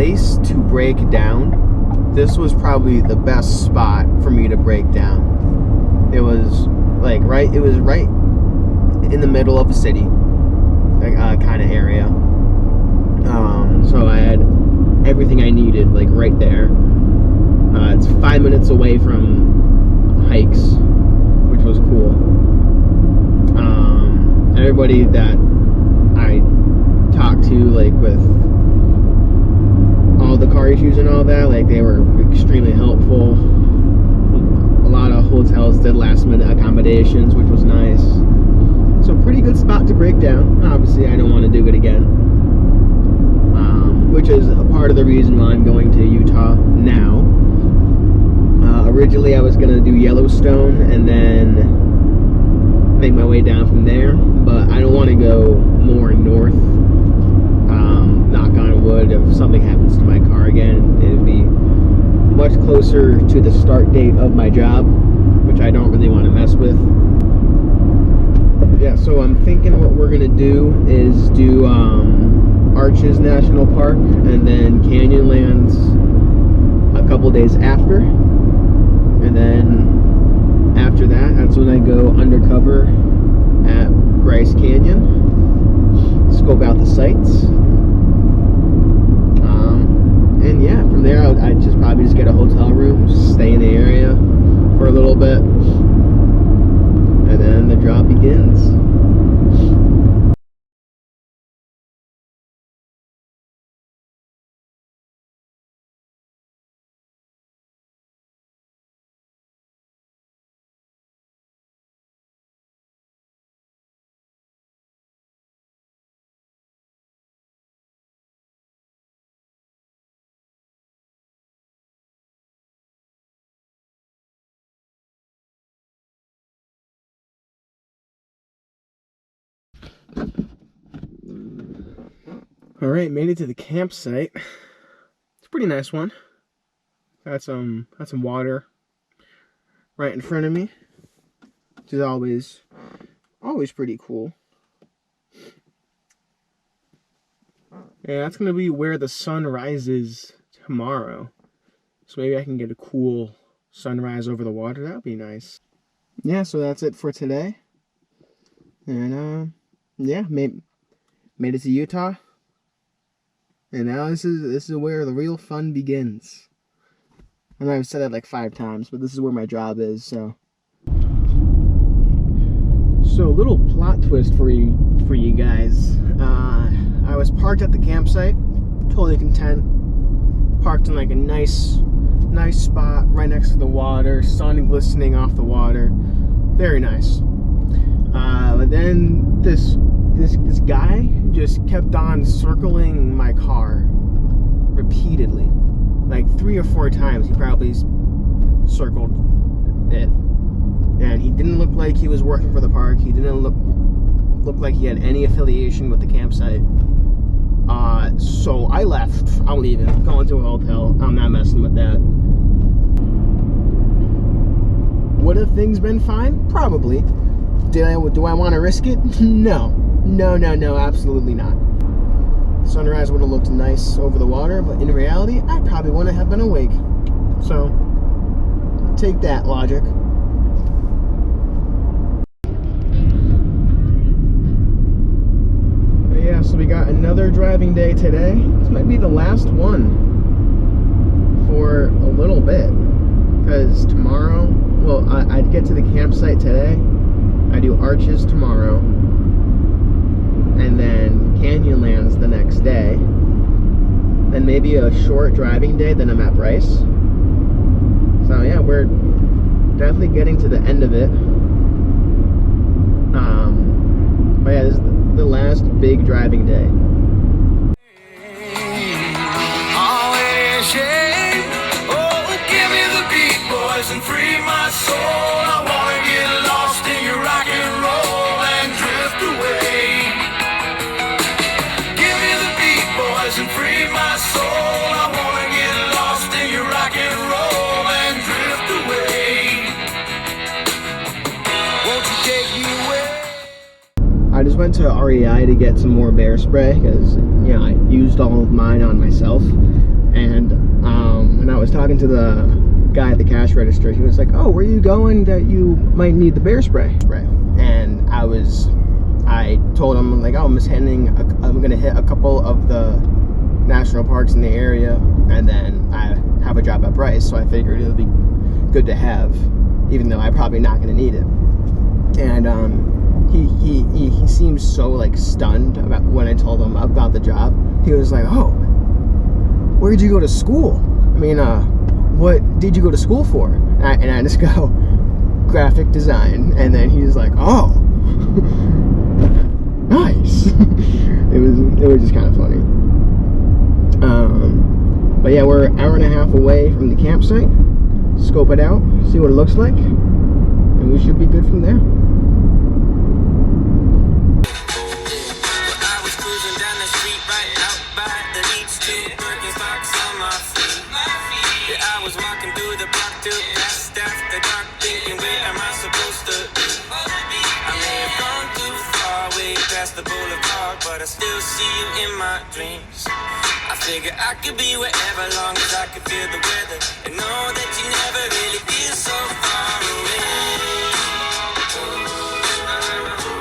place to break down, this was probably the best spot for me to break down. It was like right in the middle of a city, kind of area. So I had everything I needed, like right there. It's 5 minutes away from hikes, which was cool. Everybody that I talked to, like with all the car issues and all that, like they were extremely helpful. A lot of hotels did last minute accommodations, which was nice. So pretty good spot to break down. Obviously I don't want to do it again, which is a part of the reason why I'm going to Utah now. Originally I was going to do Yellowstone and then make my way down from there, but I don't want to go more north. Knock on wood, if something happens to my car again, it would be much closer to the start date of my job, which I don't really want to mess with. Yeah, so I'm thinking what we're gonna do is do Arches National Park and then Canyonlands a couple days after, and then after that's when I go undercover at Bryce Canyon, scope out the sights. And yeah, from there I'd just probably just get a hotel room, stay in the area for a little bit, and then the drop begins. Alright, made it to the campsite. It's a pretty nice one. Got some water right in front of me, which is always pretty cool. Yeah, that's gonna be where the sun rises tomorrow. So maybe I can get a cool sunrise over the water. That would be nice. Yeah, so that's it for today. And yeah, made it to Utah. And now this is where the real fun begins. I know I've said that like 5 times, but this is where my job is, so. So a little plot twist for you guys. I was parked at the campsite, totally content. Parked in like a nice spot right next to the water, sun glistening off the water. Very nice. But then this guy just kept on circling my car repeatedly, like 3 or 4 times. He probably circled it, and he didn't look like he was working for the park. He didn't look like he had any affiliation with the campsite. So I left. I'm leaving, going to a hotel. I'm not messing with that. Would have things been fine? Probably. Do I want to risk it? No, absolutely not. Sunrise would have looked nice over the water, but in reality, I probably wouldn't have been awake. So, take that, logic. But yeah, so we got another driving day today. This might be the last one for a little bit, because tomorrow, well, I'd get to the campsite today. I do Arches tomorrow, and then Canyonlands the next day, then maybe a short driving day, then I'm at Bryce. So yeah, we're definitely getting to the end of it. But yeah, this is the last big driving day. Give me the beat, boys, and free my soul. I wanna get lost in your rock and roll and drift away. Give me the beat, boys, and free my soul. I wanna get lost in your rock and roll and drift away. Won't you take me away? I just went to REI to get some more bear spray because, you know, I used all of mine on myself. And when I was talking to the guy at the cash register, he was like, "Oh, where are you going that you might need the bear spray?" Right. And I told him, like, "Oh, I'm gonna hit a couple of the national parks in the area, and then I have a job at Bryce, so I figured it would be good to have, even though I'm probably not gonna need it." And he seemed so like stunned about when I told him about the job. He was like, "Oh, where did you go to school? I mean, what did you go to school for?" And I just go, "Graphic design." And then he's like, "Oh, nice." It was just kind of funny. But yeah, we're an hour and a half away from the campsite. Scope it out, see what it looks like, and we should be good from there. The boulevard, but I still see you in my dreams. I figure I could be wherever, long as I could feel the weather and know that you never really feel so far away.